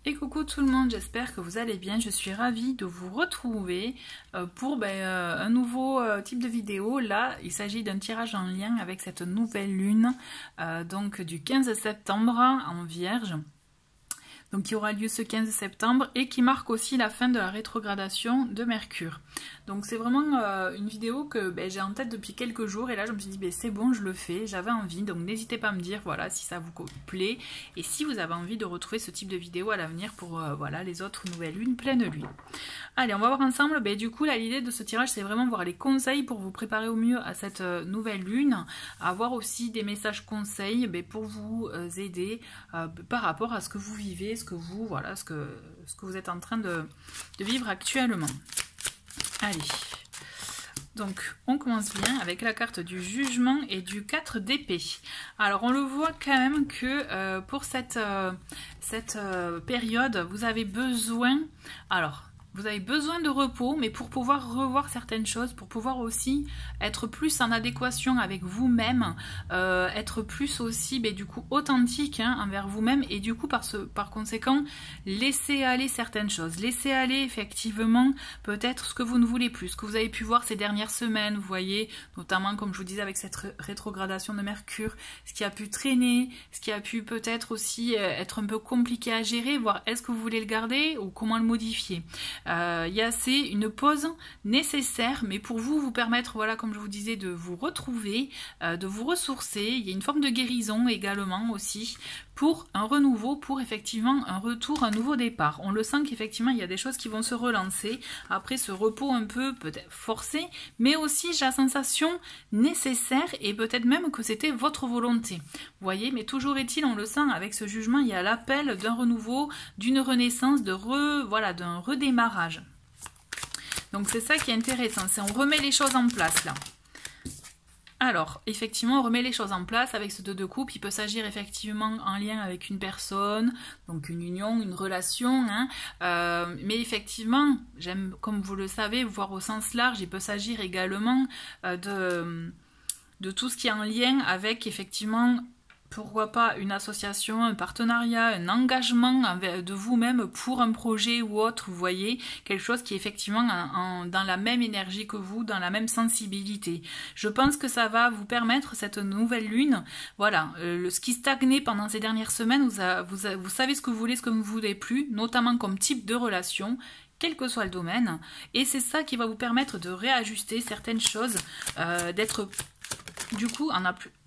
Et coucou tout le monde, j'espère que vous allez bien. Je suis ravie de vous retrouver pour un nouveau type de vidéo. Là, il s'agit d'un tirage en lien avec cette nouvelle lune, donc du 15 septembre en Vierge. Donc qui aura lieu ce 15 septembre et qui marque aussi la fin de la rétrogradation de Mercure. Donc c'est vraiment une vidéo que j'ai en tête depuis quelques jours et là je me suis dit c'est bon, je le fais, j'avais envie, donc n'hésitez pas à me dire voilà si ça vous plaît et si vous avez envie de retrouver ce type de vidéo à l'avenir pour voilà les autres nouvelles lunes, pleine lune. Allez, on va voir ensemble, du coup là l'idée de ce tirage c'est vraiment voir les conseils pour vous préparer au mieux à cette nouvelle lune, avoir aussi des messages conseils pour vous aider par rapport à ce que vous vivez, ce que vous vous êtes en train de vivre actuellement. Allez, donc on commence bien avec la carte du jugement et du 4 d'épée. Alors on le voit quand même que pour cette période, vous avez besoin, vous avez besoin de repos, mais pour pouvoir revoir certaines choses, pour pouvoir aussi être plus en adéquation avec vous-même, être plus aussi du coup authentique envers vous-même et du coup par conséquent laisser aller certaines choses, laisser aller effectivement peut-être ce que vous ne voulez plus, ce que vous avez pu voir ces dernières semaines, vous voyez, notamment comme je vous disais avec cette rétrogradation de Mercure, ce qui a pu traîner, ce qui a pu peut-être aussi être un peu compliqué à gérer, voir est-ce que vous voulez le garder ou comment le modifier. C'est une pause nécessaire, mais pour vous permettre, voilà, comme je vous disais, de vous retrouver, de vous ressourcer. Il y a une forme de guérison également aussi pour un renouveau, pour effectivement un retour, un nouveau départ. On le sent qu'effectivement il y a des choses qui vont se relancer après ce repos un peu peut-être forcé, mais aussi j'ai la sensation nécessaire et peut-être même que c'était votre volonté. Vous voyez, mais toujours est-il, on le sent avec ce jugement, il y a l'appel d'un renouveau, d'une renaissance, d'un redémarrage. Donc c'est ça qui est intéressant, c'est on remet les choses en place là. Alors, effectivement, on remet les choses en place avec ce 2 de coupe. Il peut s'agir effectivement en lien avec une personne, donc une union, une relation. Mais effectivement, j'aime, comme vous le savez, voir au sens large. Il peut s'agir également de tout ce qui est en lien avec, effectivement, pourquoi pas une association, un partenariat, un engagement de vous-même pour un projet ou autre, vous voyez, quelque chose qui est effectivement dans la même énergie que vous, dans la même sensibilité. Je pense que ça va vous permettre, cette nouvelle lune, voilà, ce qui stagnait pendant ces dernières semaines, vous savez ce que vous voulez, ce que vous ne voulez plus, notamment comme type de relation, quel que soit le domaine, et c'est ça qui va vous permettre de réajuster certaines choses, d'être, du coup,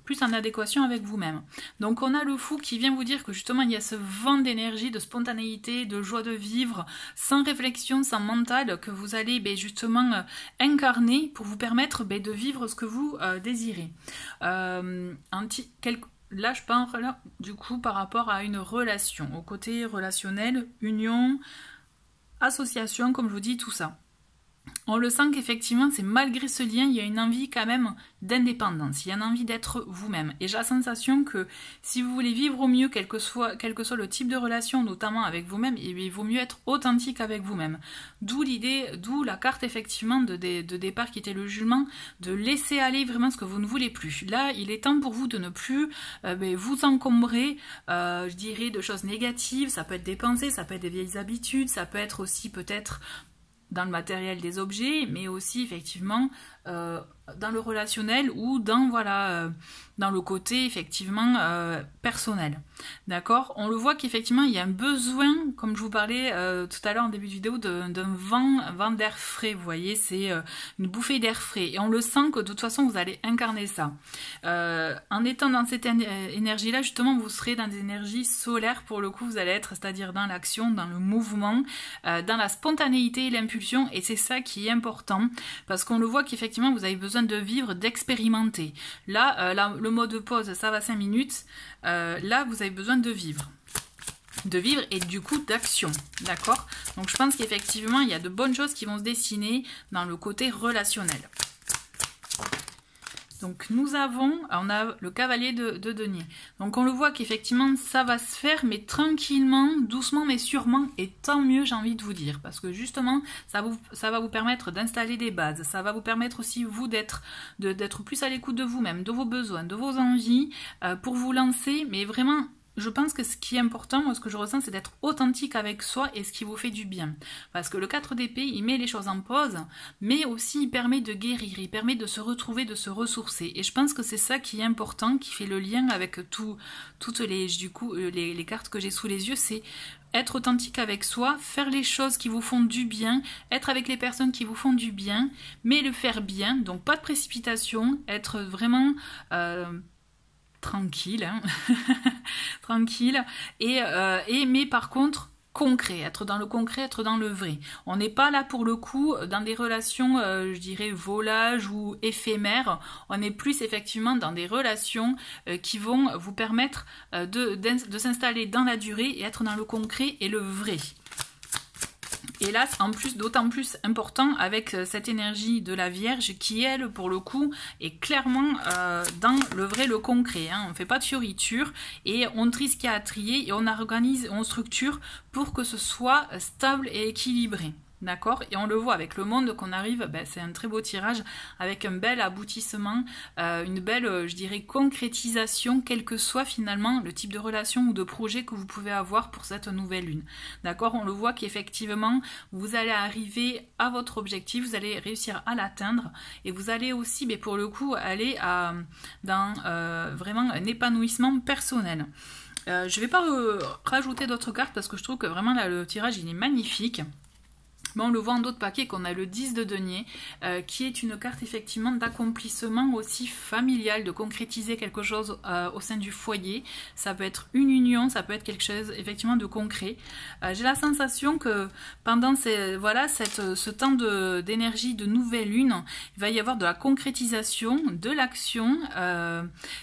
plus en adéquation avec vous-même. Donc on a le fou qui vient vous dire que justement il y a ce vent d'énergie, de spontanéité, de joie de vivre, sans réflexion, sans mental, que vous allez justement incarner pour vous permettre de vivre ce que vous désirez. Là je parle du coup par rapport à une relation, au côté relationnel, union, association, comme je vous dis, tout ça. On le sent qu'effectivement, c'est malgré ce lien, il y a une envie quand même d'indépendance, il y a une envie d'être vous-même. Et j'ai la sensation que si vous voulez vivre au mieux, quel que soit le type de relation, notamment avec vous-même, il vaut mieux être authentique avec vous-même. D'où l'idée, d'où la carte effectivement de départ qui était le jugement, de laisser aller vraiment ce que vous ne voulez plus. Là, il est temps pour vous de ne plus vous encombrer, je dirais, de choses négatives. Ça peut être des pensées, ça peut être des vieilles habitudes, ça peut être aussi peut-être dans le matériel des objets, mais aussi effectivement dans le relationnel ou dans dans le côté effectivement personnel. D'accord? On le voit qu'effectivement il y a un besoin, comme je vous parlais tout à l'heure en début de vidéo, d'un vent d'air frais, vous voyez, c'est une bouffée d'air frais. Et on le sent que de toute façon vous allez incarner ça. En étant dans cette énergie-là, justement, vous serez dans des énergies solaires pour le coup, vous allez être, c'est-à-dire dans l'action, dans le mouvement, dans la spontanéité et l'impulsion, et c'est ça qui est important, parce qu'on le voit qu'effectivement vous avez besoin de vivre, d'expérimenter. Là, le mode pause, ça va 5 minutes. Là, vous avez besoin de vivre. De vivre et du coup d'action. D'accord? Donc je pense qu'effectivement, il y a de bonnes choses qui vont se dessiner dans le côté relationnel. Donc on a le cavalier de denier. Donc on le voit qu'effectivement ça va se faire, mais tranquillement, doucement mais sûrement, et tant mieux, j'ai envie de vous dire, parce que justement ça va vous permettre d'installer des bases, ça va vous permettre aussi vous d'être plus à l'écoute de vous-même, de vos besoins, de vos envies, pour vous lancer, mais vraiment je pense que ce qui est important, moi ce que je ressens, c'est d'être authentique avec soi et ce qui vous fait du bien. Parce que le 4 d'épée, il met les choses en pause, mais aussi il permet de guérir, il permet de se retrouver, de se ressourcer. Et je pense que c'est ça qui est important, qui fait le lien avec toutes les cartes que j'ai sous les yeux, c'est être authentique avec soi, faire les choses qui vous font du bien, être avec les personnes qui vous font du bien, mais le faire bien, donc pas de précipitation, être vraiment tranquille, hein tranquille, mais par contre concret, être dans le concret, être dans le vrai. On n'est pas là pour le coup dans des relations, je dirais, volage ou éphémères. On est plus effectivement dans des relations qui vont vous permettre de s'installer dans la durée et être dans le concret et le vrai. Et là, en plus, d'autant plus important avec cette énergie de la Vierge qui, elle, pour le coup, est clairement dans le vrai, le concret. Hein. On ne fait pas de fioritures et on trie ce qu'il y a à trier et on organise, on structure pour que ce soit stable et équilibré. D'accord? Et on le voit avec le monde qu'on arrive, c'est un très beau tirage avec un bel aboutissement, une belle, je dirais, concrétisation, quel que soit finalement le type de relation ou de projet que vous pouvez avoir pour cette nouvelle lune. D'accord? On le voit qu'effectivement, vous allez arriver à votre objectif, vous allez réussir à l'atteindre et vous allez aussi, pour le coup, aller dans vraiment un épanouissement personnel. Je ne vais pas rajouter d'autres cartes parce que je trouve que vraiment là, le tirage il est magnifique. Mais on le voit en d'autres paquets qu'on a le 10 de denier, qui est une carte effectivement d'accomplissement aussi familial, de concrétiser quelque chose au sein du foyer. Ça peut être une union, ça peut être quelque chose effectivement de concret. J'ai la sensation que pendant ce temps d'énergie de nouvelle lune, il va y avoir de la concrétisation, de l'action,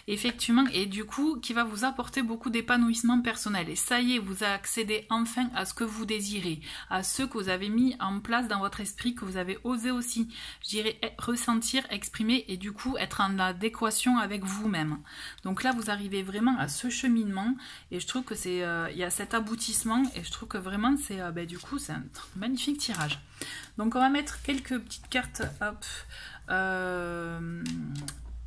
effectivement, et du coup qui va vous apporter beaucoup d'épanouissement personnel. Et ça y est, vous accédez enfin à ce que vous désirez, à ce que vous avez mis en place dans votre esprit, que vous avez osé aussi, je dirais, ressentir, exprimer et du coup être en adéquation avec vous-même. Donc là, vous arrivez vraiment à ce cheminement et je trouve que c'est, il y a cet aboutissement et je trouve que vraiment c'est, du coup, c'est un magnifique tirage. Donc on va mettre quelques petites cartes, hop.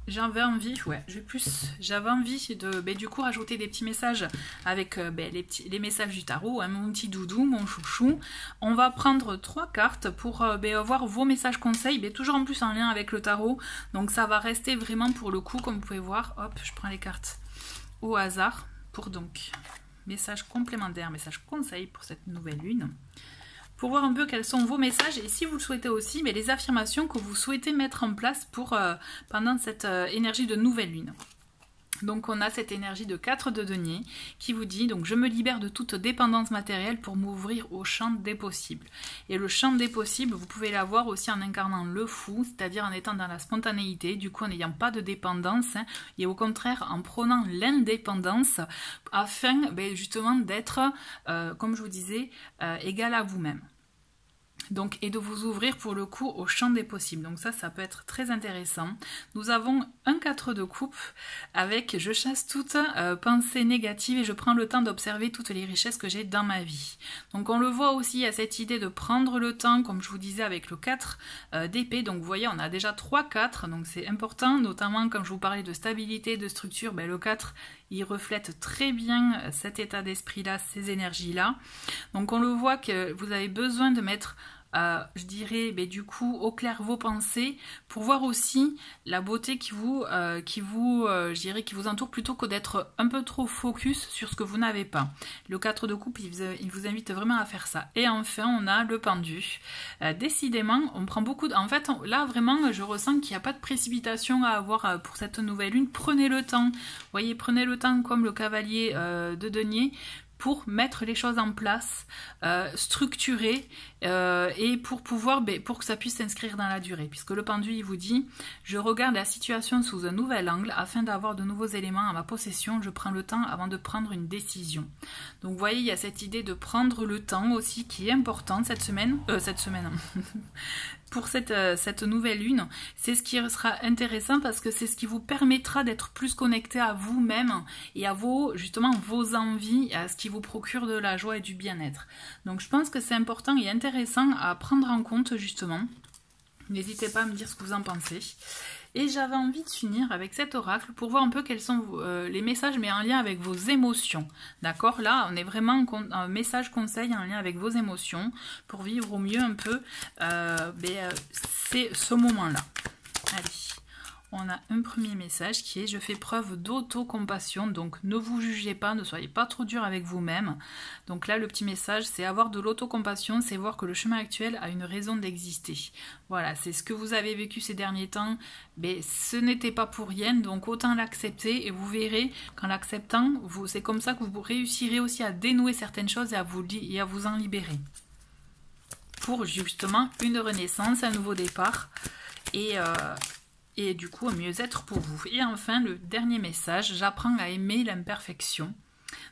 J'avais envie de du coup rajouter des petits messages avec les messages du tarot, hein, mon petit doudou, mon chouchou. On va prendre 3 cartes pour voir vos messages conseils, toujours en plus en lien avec le tarot. Donc ça va rester vraiment pour le coup, comme vous pouvez voir. Hop, je prends les cartes au hasard pour donc messages complémentaires, messages conseils pour cette nouvelle lune. Pour voir un peu quels sont vos messages et si vous le souhaitez aussi, les affirmations que vous souhaitez mettre en place pour pendant cette énergie de nouvelle lune. Donc on a cette énergie de 4 de denier qui vous dit donc je me libère de toute dépendance matérielle pour m'ouvrir au champ des possibles. Et le champ des possibles, vous pouvez l'avoir aussi en incarnant le fou, c'est-à-dire en étant dans la spontanéité, du coup en n'ayant pas de dépendance, hein, et au contraire en prenant l'indépendance afin justement d'être, comme je vous disais, égal à vous-même. Donc, et de vous ouvrir pour le coup au champ des possibles. Donc ça peut être très intéressant. Nous avons un 4 de coupe avec je chasse toute pensée négative et je prends le temps d'observer toutes les richesses que j'ai dans ma vie. Donc on le voit aussi à cette idée de prendre le temps, comme je vous disais avec le 4 d'épée. Donc vous voyez, on a déjà 3-4, donc c'est important, notamment comme je vous parlais de stabilité, de structure, le 4 il reflète très bien cet état d'esprit-là, ces énergies-là. Donc on le voit que vous avez besoin de mettre, je dirais, du coup, au clair vos pensées pour voir aussi la beauté qui vous entoure plutôt que d'être un peu trop focus sur ce que vous n'avez pas. Le 4 de coupe, il vous invite vraiment à faire ça. Et enfin, on a le pendu. Décidément, on prend beaucoup de... En fait, là, vraiment, je ressens qu'il n'y a pas de précipitation à avoir pour cette nouvelle lune. Prenez le temps. Vous voyez, prenez le temps comme le cavalier de denier pour mettre les choses en place, structurer et pour pouvoir, pour que ça puisse s'inscrire dans la durée. Puisque le pendu, il vous dit, je regarde la situation sous un nouvel angle afin d'avoir de nouveaux éléments à ma possession. Je prends le temps avant de prendre une décision. Donc, vous voyez, il y a cette idée de prendre le temps aussi qui est importante cette semaine. Pour cette nouvelle lune, c'est ce qui sera intéressant parce que c'est ce qui vous permettra d'être plus connecté à vous-même et à vos envies, à ce qui vous procure de la joie et du bien-être. Donc je pense que c'est important et intéressant à prendre en compte justement. N'hésitez pas à me dire ce que vous en pensez. Et j'avais envie de finir avec cet oracle pour voir un peu quels sont les messages, mais en lien avec vos émotions. D'accord? Là, on est vraiment un message conseil en lien avec vos émotions pour vivre au mieux un peu c'est ce moment-là. Allez. On a un premier message qui est « Je fais preuve d'autocompassion, donc ne vous jugez pas, ne soyez pas trop dur avec vous-même. » Donc là, le petit message, c'est avoir de l'autocompassion, c'est voir que le chemin actuel a une raison d'exister. Voilà, c'est ce que vous avez vécu ces derniers temps, mais ce n'était pas pour rien, donc autant l'accepter et vous verrez qu'en l'acceptant, c'est comme ça que vous réussirez aussi à dénouer certaines choses et à vous en libérer. Pour justement une renaissance, un nouveau départ et du coup un mieux-être pour vous. Et enfin, le dernier message, j'apprends à aimer l'imperfection.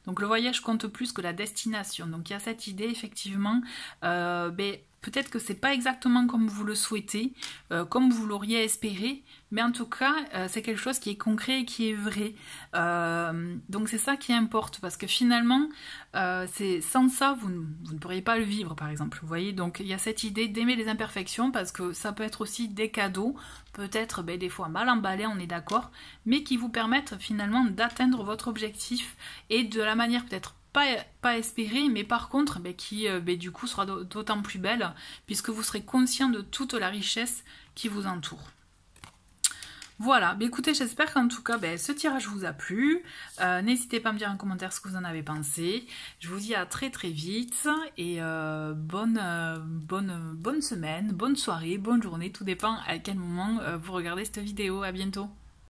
Donc le voyage compte plus que la destination. Donc il y a cette idée effectivement, peut-être que c'est pas exactement comme vous le souhaitez, comme vous l'auriez espéré, mais en tout cas c'est quelque chose qui est concret et qui est vrai. Donc c'est ça qui importe, parce que finalement sans ça vous ne pourriez pas le vivre par exemple. Vous voyez, donc il y a cette idée d'aimer les imperfections, parce que ça peut être aussi des cadeaux, peut-être des fois mal emballés, on est d'accord, mais qui vous permettent finalement d'atteindre votre objectif et de la manière peut-être pas espérée, mais par contre qui du coup sera d'autant plus belle, puisque vous serez conscient de toute la richesse qui vous entoure. Voilà, écoutez, j'espère qu'en tout cas ce tirage vous a plu. N'hésitez pas à me dire en commentaire ce que vous en avez pensé. Je vous dis à très très vite et bonne semaine, bonne soirée, bonne journée, tout dépend à quel moment vous regardez cette vidéo. À bientôt.